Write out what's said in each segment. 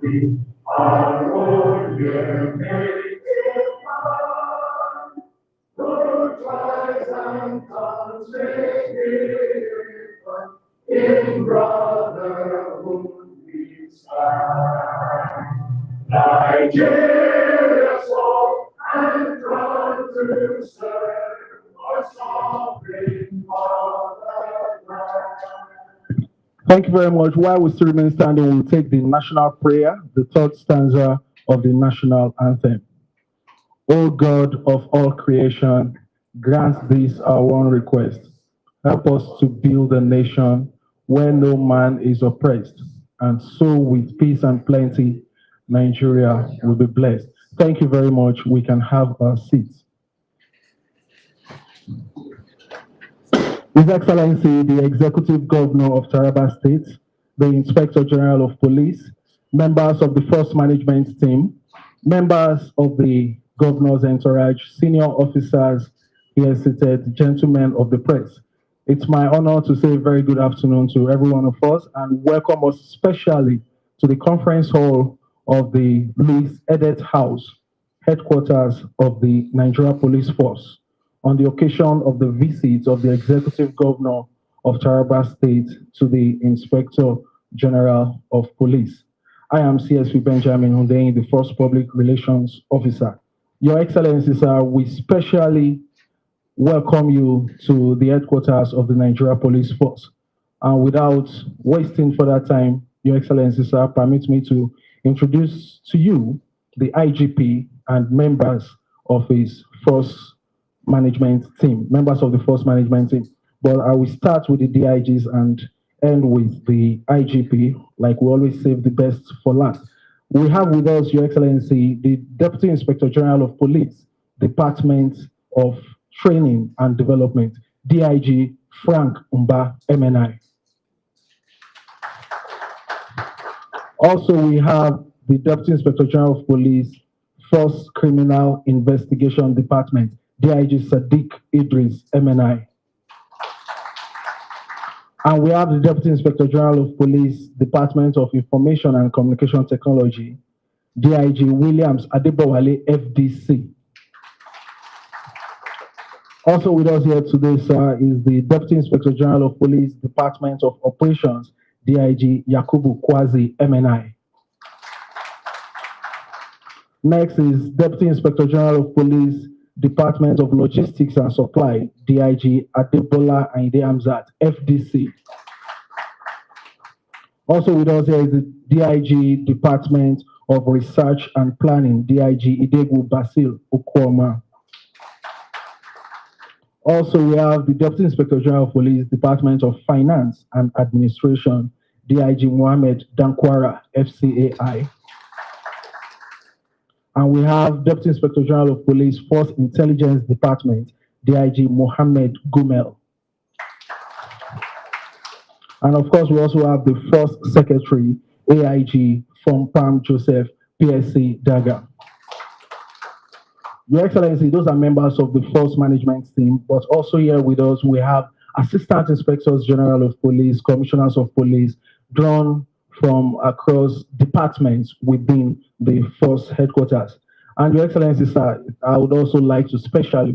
Our own year may it come. Good tries and comes may differ. In brotherhood we stand. Nigeria's hope and proud to serve our sovereign fatherland. Thank you very much. While we still remain standing, we'll take the national prayer, the third stanza of the national anthem. O God of all creation, grant this our one request. Help us to build a nation where no man is oppressed, and so with peace and plenty, Nigeria will be blessed. Thank you very much. We can have our seats. His Excellency, the Executive Governor of Taraba State, the Inspector General of Police, members of the Force Management Team, members of the Governor's Entourage, senior officers here seated, gentlemen of the press. It's my honor to say a very good afternoon to every one of us and welcome us especially to the conference hall of the Louis Edet House, headquarters of the Nigeria Police Force, on the occasion of the visit of the Executive Governor of Taraba State to the Inspector General of Police. I am CSP Benjamin Hundeyin, the First Public Relations Officer. Your Excellency, sir, we specially welcome you to the headquarters of the Nigeria Police Force. And without wasting further time, Your Excellency, sir, permit me to introduce to you the IGP and members of his Force Management Team, members of the Force Management Team. But I will start with the DIGs and end with the IGP, like we always save the best for last. We have with us, Your Excellency, the Deputy Inspector General of Police, Department of Training and Development, DIG Frank Umba, MNI. Also, we have the Deputy Inspector General of Police, Force Criminal Investigation Department, DIG Sadiq Idris, MNI. And we have the Deputy Inspector General of Police, Department of Information and Communication Technology, DIG Williams Adebowale, FDC. Also with us here today, sir, is the Deputy Inspector General of Police, Department of Operations, DIG Yakubu Kwazi, MNI. Next is Deputy Inspector General of Police, Department of Logistics and Supply, DIG Adebola Ainde Amzat, FDC. Also with us here is the DIG Department of Research and Planning, DIG Idegu Basil Okwoma. Also, we have the Deputy Inspector General of Police, Department of Finance and Administration, DIG Mohammed Dankwara, FCAI. And we have Deputy Inspector General of Police, Force Intelligence Department, DIG Mohammed Gumel. And of course, we also have the Force Secretary, AIG Fompam Joseph, PSC Daga. Your Excellency, those are members of the Force Management Team, but also here with us, we have Assistant Inspectors General of Police, Commissioners of Police, drawn from across departments within the Force headquarters. And Your Excellency, sir, I would also like to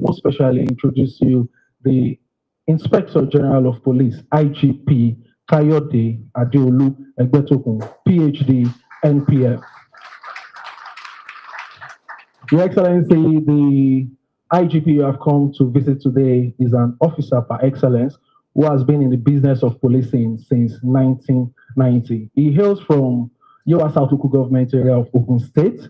most specially introduce you the Inspector General of Police, IGP Kayode Adeolu Egbetokun, PhD, NPF. Your Excellency, the IGP you have come to visit today is an officer par excellence who has been in the business of policing since 1990. He hails from Yowa South Local Government area of Ogun State,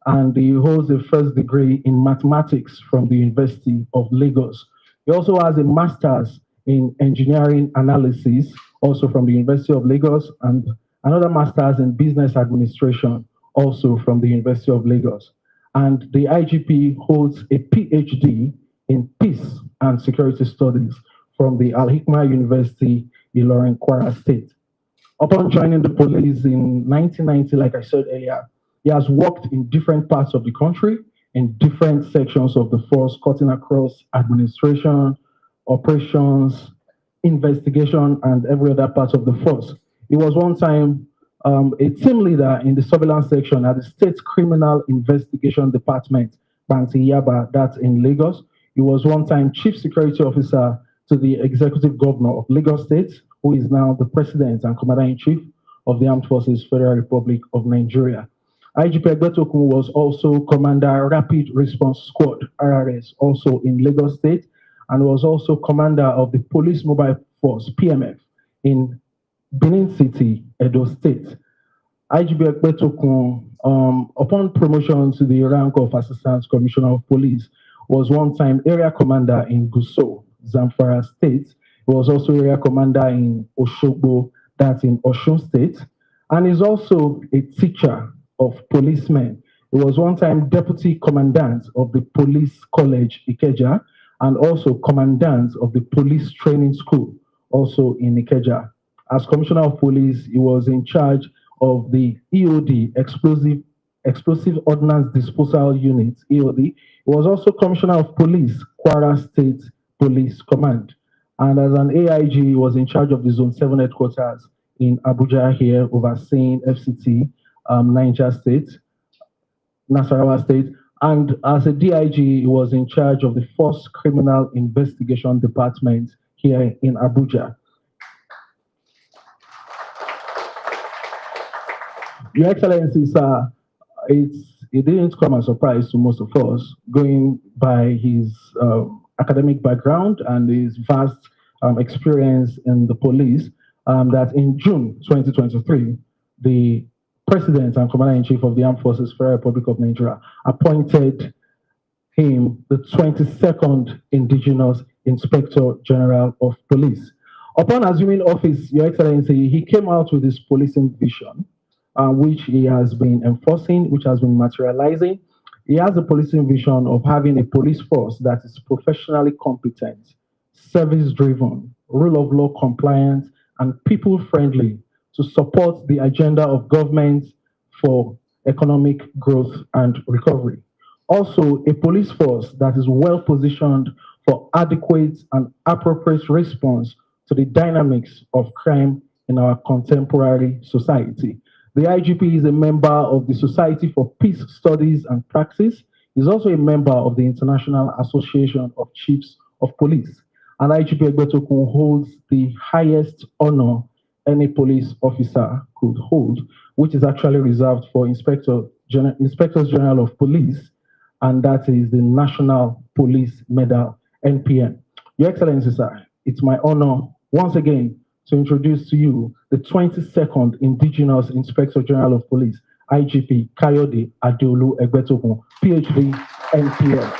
and he holds a first degree in mathematics from the University of Lagos. He also has a master's in engineering analysis, also from the University of Lagos, and another master's in business administration, also from the University of Lagos. And the IGP holds a PhD in peace and security studies from the Al Hikmah University, Ilorin, Kwara State. Upon joining the police in 1990, like I said earlier, he has worked in different parts of the country, in different sections of the force, cutting across administration, operations, investigation, and every other part of the force. He was one time a team leader in the surveillance section at the State Criminal Investigation Department, Banti Yaba, that's in Lagos. He was one time Chief Security Officer to the Executive Governor of Lagos State, who is now the President and Commander-in-Chief of the Armed Forces Federal Republic of Nigeria. IGP Egbetokun was also Commander Rapid Response Squad, RRS, also in Lagos State, and was also Commander of the Police Mobile Force, PMF, in Benin City, Edo State. IGP Egbetokun, upon promotion to the rank of Assistant Commissioner of Police, was one-time Area Commander in Gusau, Zamfara State. He was also Area Commander in Oshogbo, that's in Osun State, and is also a teacher of policemen. He was one-time Deputy Commandant of the Police College, Ikeja, and also Commandant of the Police Training School, also in Ikeja. As Commissioner of Police, he was in charge of the EOD, Explosive Ordnance Disposal Unit, EOD. He was also Commissioner of Police, Kwara State Police Command. And as an AIG, he was in charge of the Zone 7 headquarters in Abuja here, overseeing FCT, Niger State, Nasarawa State. And as a DIG, he was in charge of the Force Criminal Investigation Department here in Abuja. Your Excellency, sir, it didn't come as a surprise to most of us, going by his academic background and his vast experience in the police, that in June 2023, the President and Commander-in-Chief of the Armed Forces Federal Republic of Nigeria appointed him the 22nd Indigenous Inspector General of Police. Upon assuming office, Your Excellency, he came out with his policing vision, which he has been enforcing, which has been materializing. He has a policing vision of having a police force that is professionally competent, service-driven, rule of law compliant, and people-friendly to support the agenda of government for economic growth and recovery. Also, a police force that is well-positioned for adequate and appropriate response to the dynamics of crime in our contemporary society. The IGP is a member of the Society for Peace Studies and Practice. He's also a member of the International Association of Chiefs of Police. And IGP Egbetokun holds the highest honor any police officer could hold, which is actually reserved for Inspectors General of Police, and that is the National Police Medal, NPM. Your Excellency, sir, it's my honor once again to introduce to you the 22nd Indigenous Inspector General of Police, IGP Kayode Adeolu Egbetokun, PhD, NPM.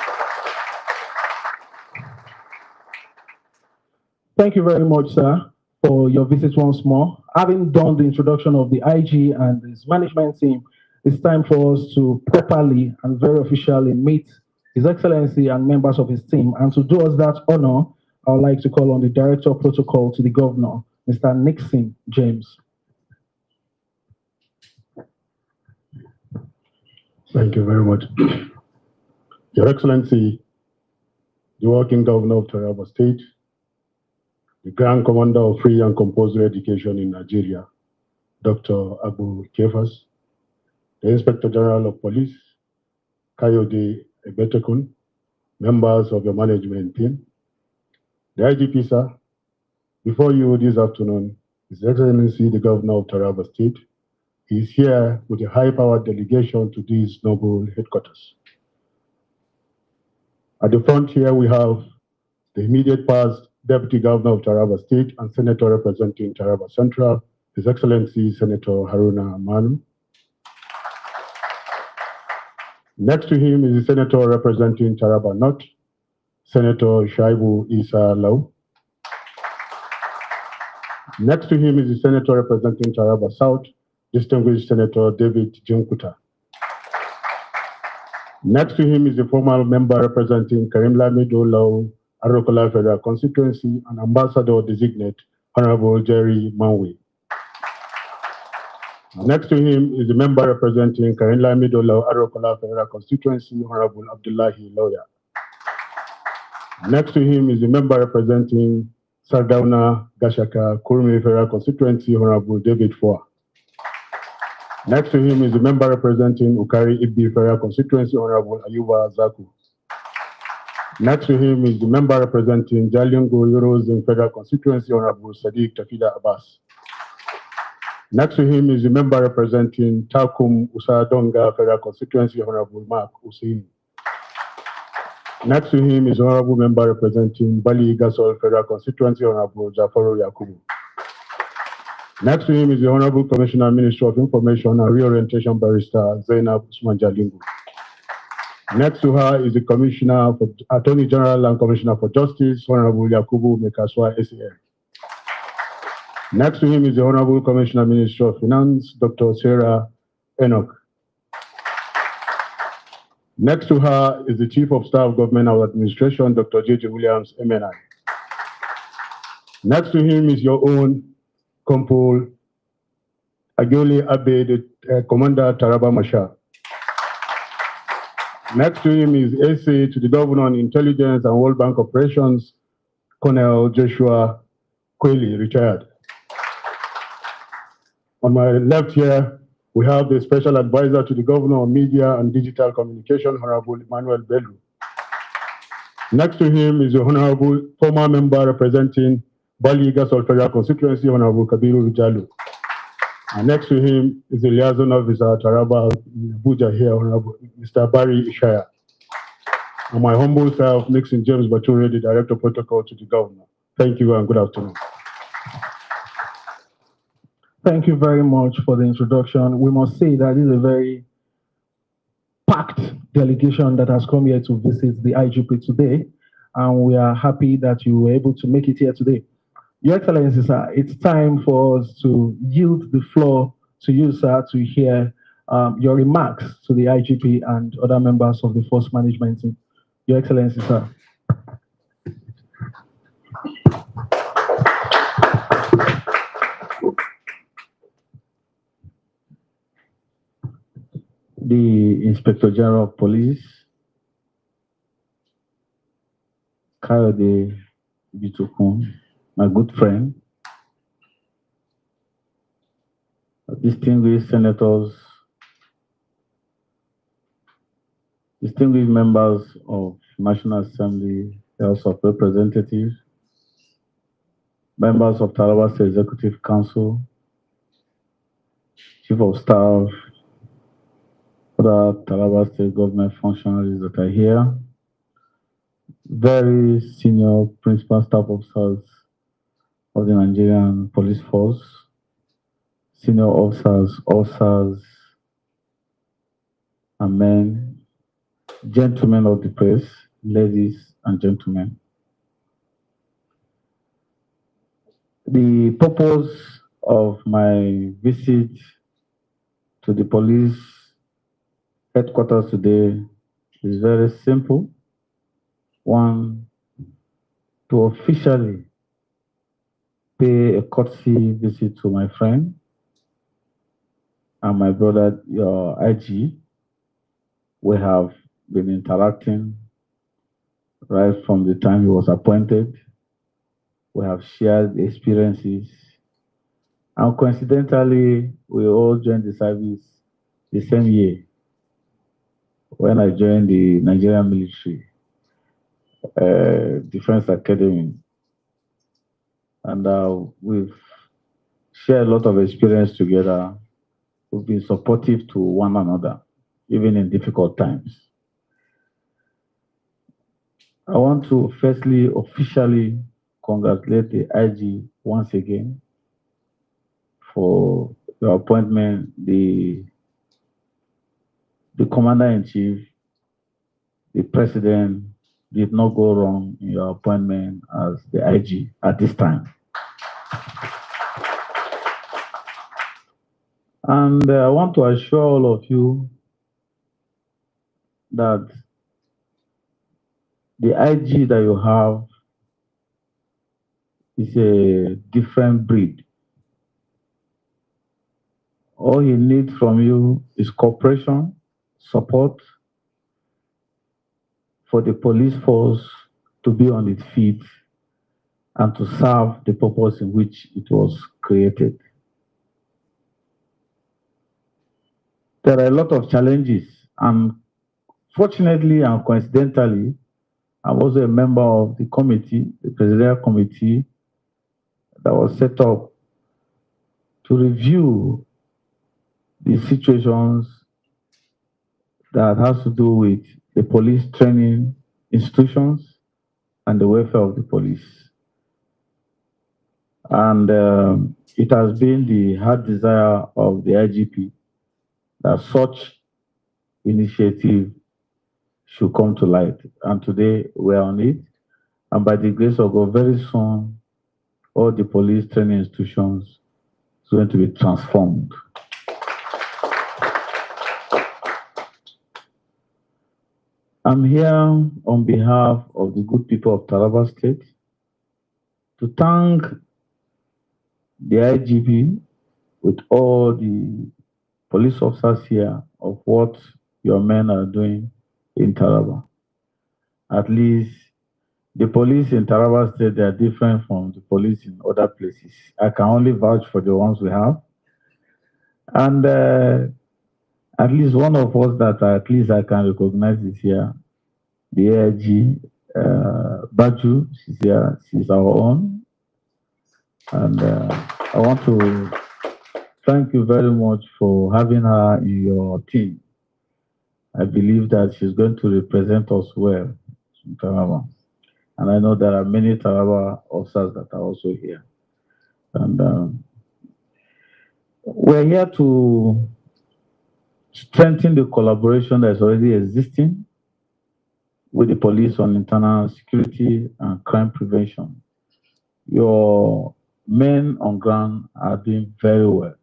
Thank you very much, sir, for your visit once more. Having done the introduction of the IG and his management team, it's time for us to properly and very officially meet His Excellency and members of his team. And to do us that honor, I would like to call on the Director of Protocol to the Governor, Mr. Nixon James. Thank you very much. Your Excellency, the Working Governor of Taraba State, the Grand Commander of Free and Compulsory Education in Nigeria, Dr. Agbu Kefas, the Inspector General of Police, Kayode Egbetokun, members of your management team, the IGP, sir, before you this afternoon, His Excellency, the Governor of Taraba State, is here with a high-powered delegation to this noble headquarters. At the front here, we have the immediate past Deputy Governor of Taraba State and Senator representing Taraba Central, His Excellency Senator Haruna Manu. Next to him is the Senator representing Taraba North, Senator Shaibu Isa Lau. Next to him is the Senator representing Taraba South, distinguished Senator David Junkuta. Next to him is the former member representing Karim Lamido Lau, Arokola Federal Constituency, and Ambassador designate Honorable Jerry Manwe. Next to him is the member representing Karim Lamido Lau, Arokola Federal Constituency, Honorable Abdullahi Lawyer. Next to him is the member representing Sardauna Gashaka Kurmi Federal Constituency, Honorable David Foa. Next to him is the member representing Ukari Ibbi Federal Constituency, Honorable Ayuba Zaku. Next to him is the member representing Jalingo Euros in Federal Constituency, Honorable Sadiq Tafida Abbas. Next to him is the member representing Takum Usadonga Federal Constituency, Honorable Mark Hussein. Next to him is Honorable member representing Bali Gasol Federal Constituency, Honorable Jafaro Yakubu. Next to him is the Honorable Commissioner, Ministry of Information and Reorientation Barrister Zainab Usman Jalingo. Next to her is the Commissioner for Attorney General and Commissioner for Justice, Honorable Yakubu Mekaswa SAF. Next to him is the Honorable Commissioner, Ministry of Finance, Dr. Sarah Enoch. Next to her is the Chief of Staff, Government and Administration, Dr. J.J. Williams, MNI. Next to him is your own Compol Adeolu Abe, the Commander Taraba Masha. Next to him is SA to the Governor on Intelligence and World Bank Operations, Colonel Joshua Kweli, retired. On my left here, we have the Special Advisor to the Governor on Media and Digital Communication, Honorable Emmanuel Bellu. Next to him is the Honorable former member representing Bali Gasol Federal Constituency, Honorable Kabiru Rijalu. And next to him is the Liaison Officer Taraba Abuja here, Honorable Mr. Barry Ishaya. And my humble self, Nixon James Bature, the Director of Protocol to the Governor. Thank you and good afternoon. Thank you very much for the introduction. We must say that this is a very packed delegation that has come here to visit the IGP today, and we are happy that you were able to make it here today. Your Excellency, sir, it's time for us to yield the floor to you, sir, to hear your remarks to the IGP and other members of the Force Management team. Your Excellency, sir. The Inspector General of Police, Kayode, Egbetokun, my good friend, distinguished senators, distinguished members of National Assembly, House of Representatives, members of Taraba State Executive Council, Chief of Staff, other Taraba State government functionaries that are here, very senior principal staff officers of the Nigerian Police Force, senior officers, and men, gentlemen of the press, ladies and gentlemen. The purpose of my visit to the police headquarters today is very simple. One, to officially pay a courtesy visit to my friend and my brother, your IG. We have been interacting right from the time he was appointed. We have shared experiences. And coincidentally, we all joined the service the same year when I joined the Nigerian military, Defense Academy. And we've shared a lot of experience together. We've been supportive to one another, even in difficult times. I want to firstly officially congratulate the IG once again for your appointment. The Commander-in-Chief, the President did not go wrong in your appointment as the IG at this time. And I want to assure all of you that the IG that you have is a different breed. All he needs from you is cooperation, support for the police force to be on its feet and to serve the purpose in which it was created. there are a lot of challenges, and fortunately and coincidentally, I'm also a member of the committee, the presidential committee that was set up to review the situations that has to do with the police training institutions and the welfare of the police. And it has been the heart desire of the IGP that such initiative should come to light. And today we are on it. And by the grace of God, very soon, all the police training institutions are going to be transformed. I'm here on behalf of the good people of Taraba State to thank the IGP with all the police officers here of what your men are doing in Taraba. At least the police in Taraba State, they are different from the police in other places. I can only vouch for the ones we have. And at least one of us that at least I can recognize is here, the AIG, Baju, she's here, she's our own. And I want to thank you very much for having her in your team. I believe that she's going to represent us well in Taraba. And I know there are many Taraba officers that are also here. And we're here to strengthen the collaboration that's already existing with the police on internal security and crime prevention. Your men on ground are doing very well.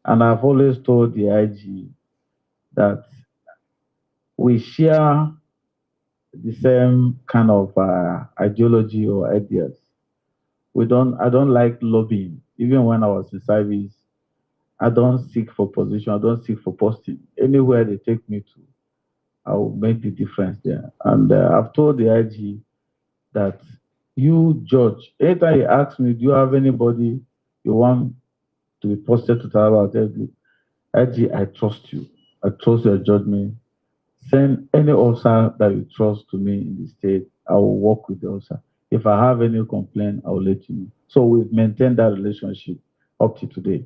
And I've always told the IG that we share the same kind of ideology or ideas. I don't like lobbying. Even when I was in service, I don't seek for position. I don't seek for posting. Anywhere they take me to, I will make the difference there. And I've told the IG that you judge. Anytime you ask me, do you have anybody you want to be posted to Taraba? I'll tell you, IG, I trust you. I trust your judgment. Send any officer that you trust to me in the state. I will work with the officer. If I have any complaint, I will let you know. So we've maintained that relationship up to today.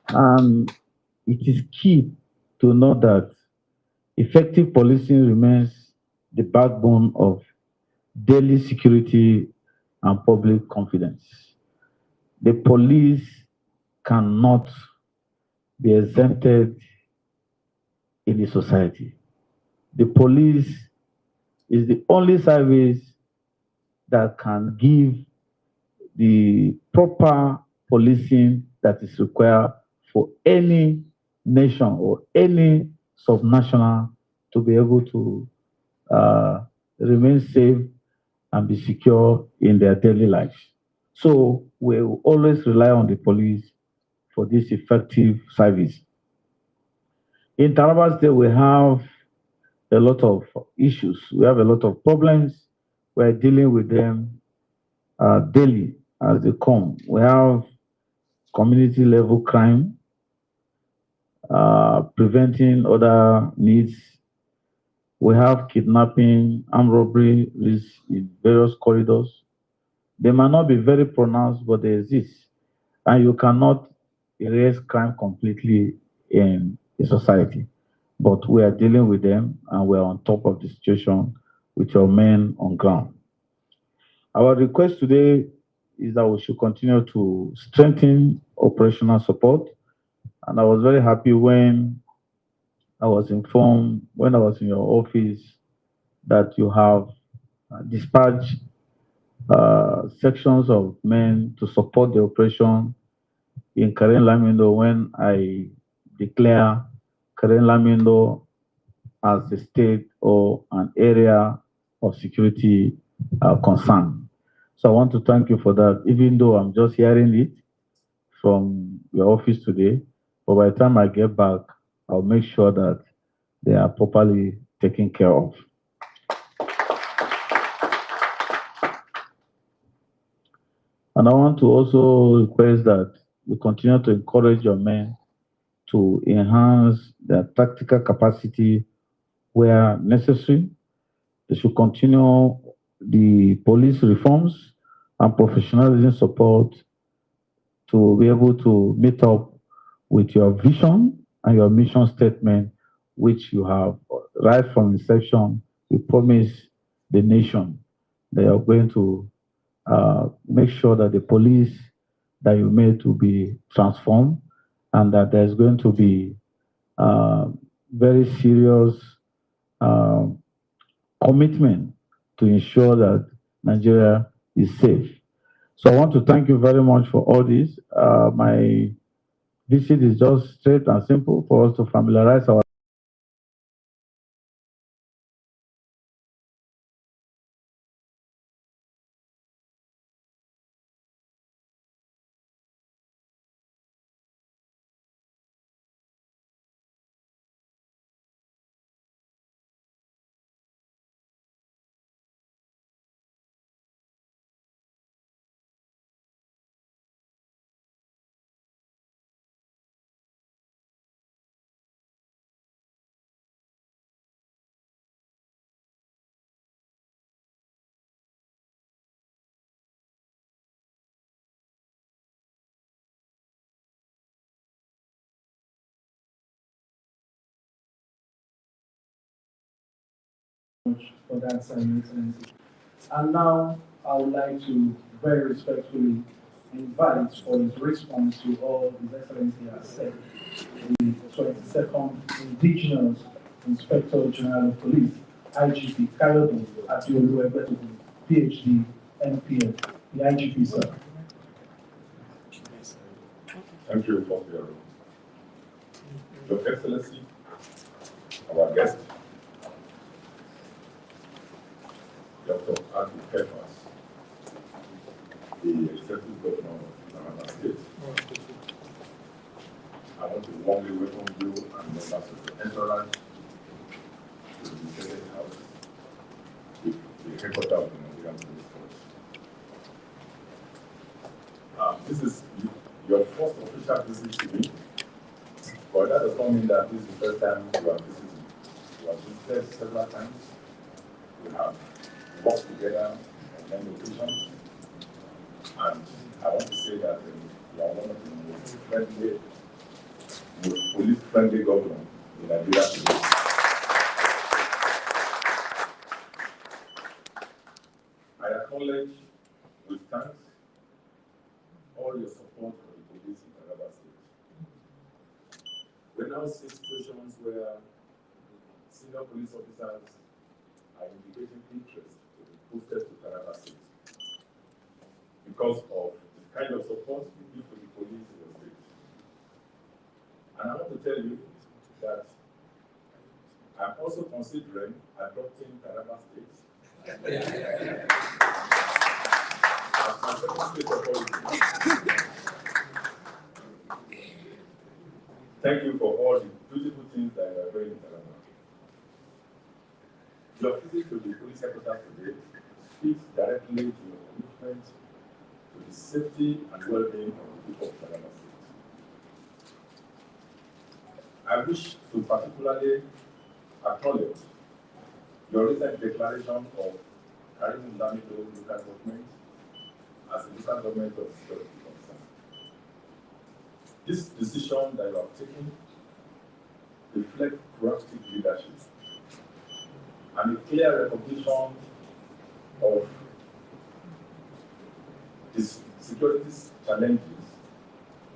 And it is key to know that effective policing remains the backbone of daily security and public confidence. The police cannot be exempted in the society. The police is the only service that can give the proper policing that is required for any nation or any subnational to be able to remain safe and be secure in their daily lives. So we will always rely on the police for this effective service. In Taraba State, we have a lot of issues. We have a lot of problems. We're dealing with them daily as they come. We have community level crime, preventing other needs. We have kidnapping, armed robbery in various corridors. They might not be very pronounced, but they exist. And you cannot erase crime completely in a society. But we are dealing with them and we're on top of the situation with your men on ground. Our request today is that we should continue to strengthen operational support. And I was very happy when I was informed, when I was in your office, that you have dispatched sections of men to support the operation in Karen Lamindo when I declare Karen Lamindo as a state or an area of security concern. So I want to thank you for that, even though I'm just hearing it from your office today. But by the time I get back, I'll make sure that they are properly taken care of. And I want to also request that we continue to encourage your men to enhance their tactical capacity where necessary. They should continue the police reforms and professionalism support to be able to meet up with your vision and your mission statement, which you have right from inception. You promise the nation that you're going to make sure that the police that you made to be transformed and that there's going to be very serious uh, commitment to ensure that Nigeria is safe. So I want to thank you very much for all this. My visit is just straight and simple for us to familiarize our for that, Your Excellency. And now I would like to very respectfully invite for his response to all His Excellency has said, the 22nd Indigenous Inspector General of Police, IGP Kayode Adeolu Egbetokun, PhD, MPL, the IGP, sir. Thank you for Your Excellency, our guest, Dr. Agbu Kefas, the Executive Governor of Taraba State. I want to warmly welcome you and members of the entourage to the Senate House, the headquarters of the Nigerian Police Force. This is your first official visit to me, but that does not mean that this is the first time you are visiting. You have visited several times. We have worked together on many occasions, and I want to say that you are one of the most friendly, most police-friendly governors in Nigeria today. I acknowledge with thanks all your support for the police in Taraba State. We now see situations where senior police officers are indicating interest to be posted to Taraba State because of the kind of support you give to the police in your state. And I want to tell you that I'm also considering adopting Taraba State as my second state authority. Thank you for all the beautiful things that you are doing in Taraba. Your visit to the police headquarters today speaks directly to your commitment to the safety and well-being of the people of Taraba State. I wish to particularly acknowledge your recent declaration of carrying Lamido local government as a local government of security concern. This decision that you have taken reflects proactive leadership and a clear recognition of the security challenges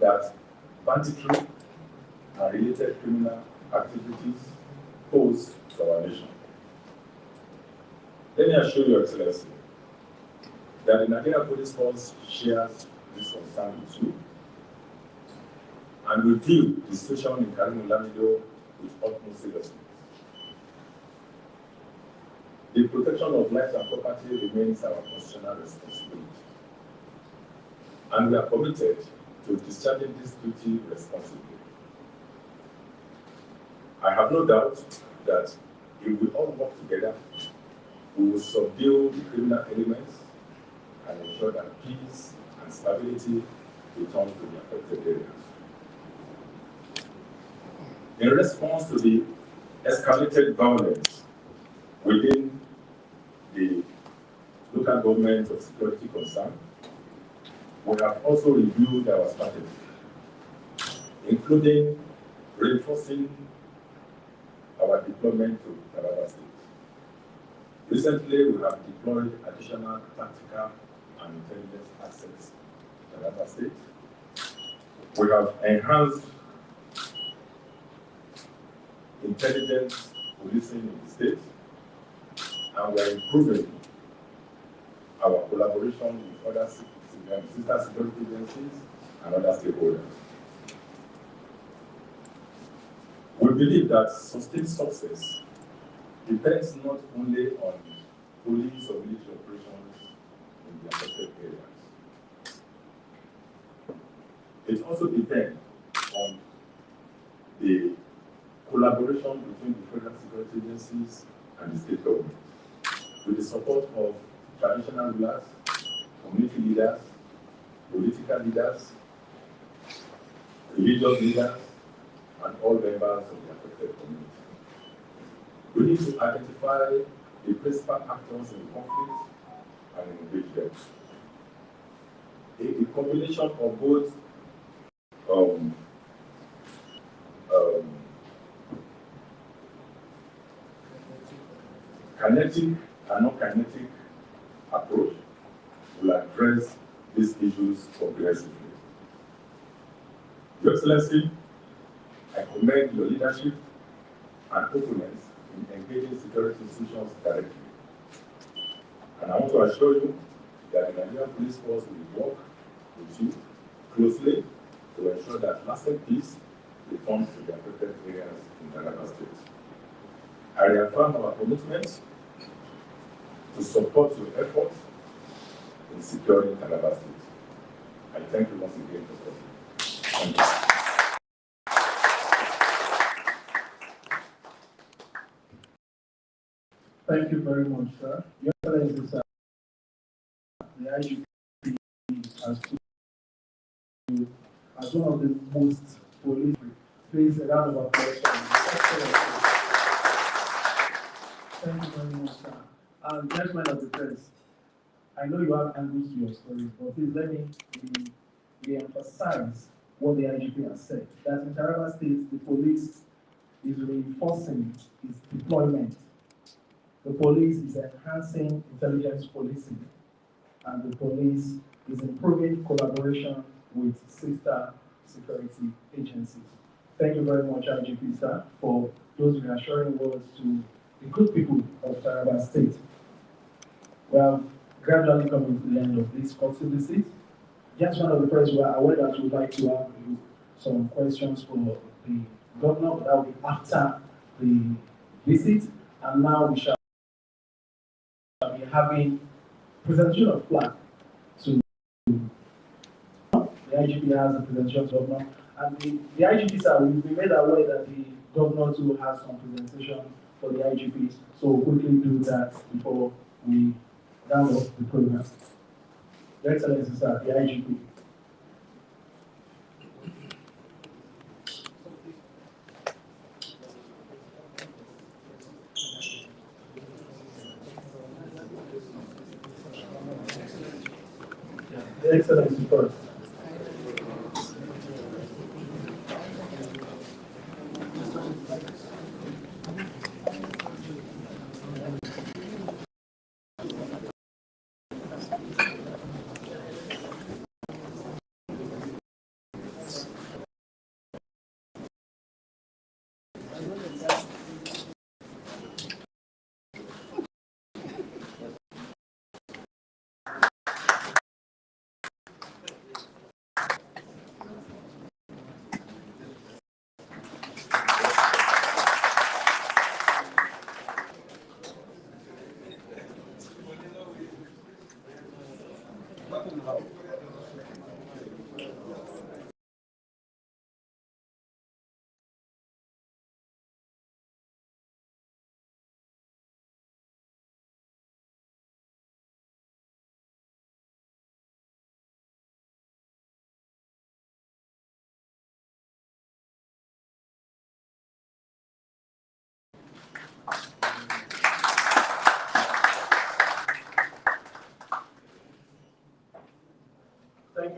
that banditry and related criminal activities pose to our nation. Let me assure Your Excellency that the Nigerian Police Force shares this concern with you, and we view the situation in Karimu Lamido with utmost seriousness. The protection of lives and property remains our constitutional responsibility, and we are committed to discharging this duty responsibly. I have no doubt that if we all work together, we will subdue the criminal elements and ensure that peace and stability return to the affected areas. In response to the escalated violence within the local government of security concern, we have also reviewed our strategy, including reinforcing our deployment to Taraba State. Recently, we have deployed additional tactical and intelligence assets to Taraba State. We have enhanced intelligence policing in the state, and we are improving our collaboration with other sister security agencies and other stakeholders. We believe that sustained success depends not only on police or military operations in the affected areas. It also depends on the collaboration between the federal security agencies and the state government, with the support of traditional rulers, community leaders, political leaders, religious leaders, and all members of the affected community. We need to identify the principal actors in the conflict and engage them. A combination of both kinetic and non-kinetic approach will address these issues comprehensively. Your Excellency, I commend your leadership and openness in engaging security institutions directly. And I want to assure you that the Nigerian Police Force will work with you closely to ensure that lasting peace returns to the affected areas in Taraba State. I reaffirm our commitment to support your efforts in securing Taraba State. I thank you once again for coming. Thank you. Thank you very much, sir. Your Excellency, sir, the IGP has put you as one of the most police. Please, a round of applause. Thank you very much, sir. And gentlemen of the press, I know you have angles to your story, but please let me re-emphasize what the IGP has said, that in Taraba State, the police is reinforcing its deployment. The police is enhancing intelligence policing, and the police is improving collaboration with sister security agencies. Thank you very much, IGP, sir, for those reassuring words to the good people of Taraba State. We are gradually coming to the end of this courtesy visit. Just one of the press were aware that we would like to have some questions for the governor, but that will be after the visit. And now we shall be having presentation of flag to the IGP has a presentation of governor, and the IGP, sir, we've been made aware that the governor too has some presentation for the IGP, so we'll quickly do that before we round up the program. Your Excellency, sir, the IGP. Your Excellency first.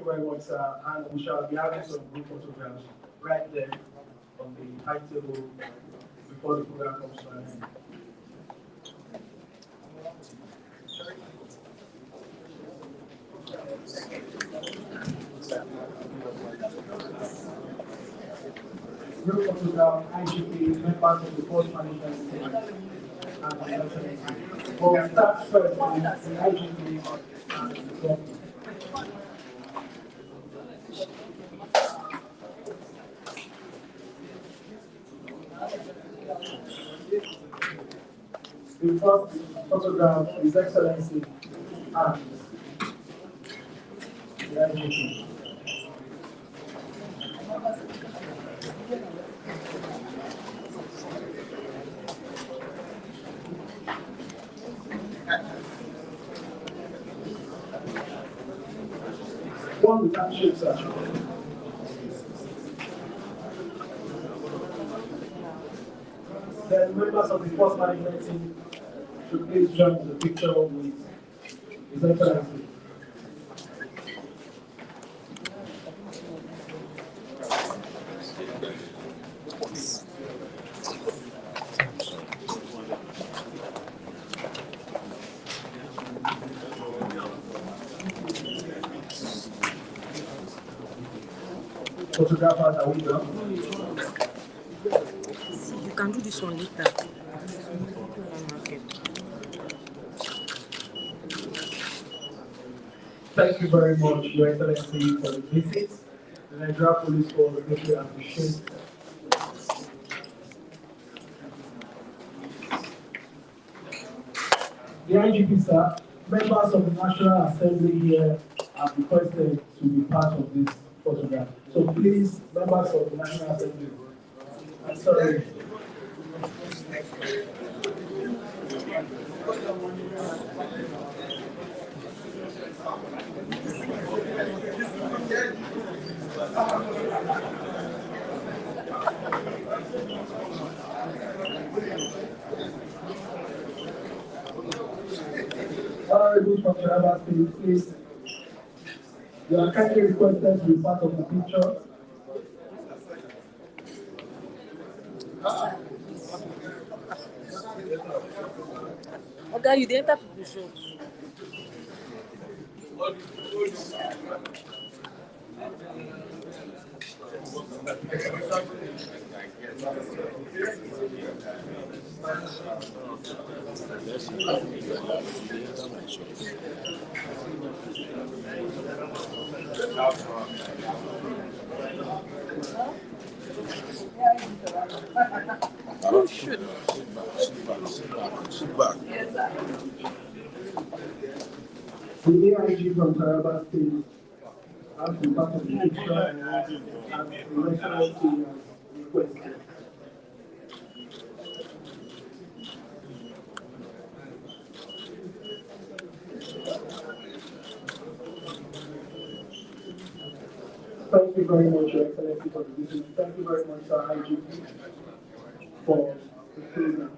very much, sir. And we shall be having some group photographs right there on the high table before the program comes to an end. Group photograph, IGP, members of the Force Management Team, and the Excellency. But we start first with the IGP and the government. The first photograph, His Excellency and the IGP. One with handshake, sir. Then members of the Force Management Team should please join the picture with His Excellency. Photographers, are we done? You can do this one later. Thank you very much, Your Excellency, for the visit. The Nigeria Police Force greatly appreciate. The IGP, sir, members of the National Assembly here have requested to be part of this photograph. So please, members of the National Assembly, I'm sorry. Honorable from Taraba State, please. You are kindly requested to be part of the picture. Okay, you didn't have to show. Oh, shit. She's back. The AIG from Taraba State has been part of the picture and the Excellency requested. Thank you very much, Your Excellency, for the visit. Thank you very much, Sir IGP, for the program.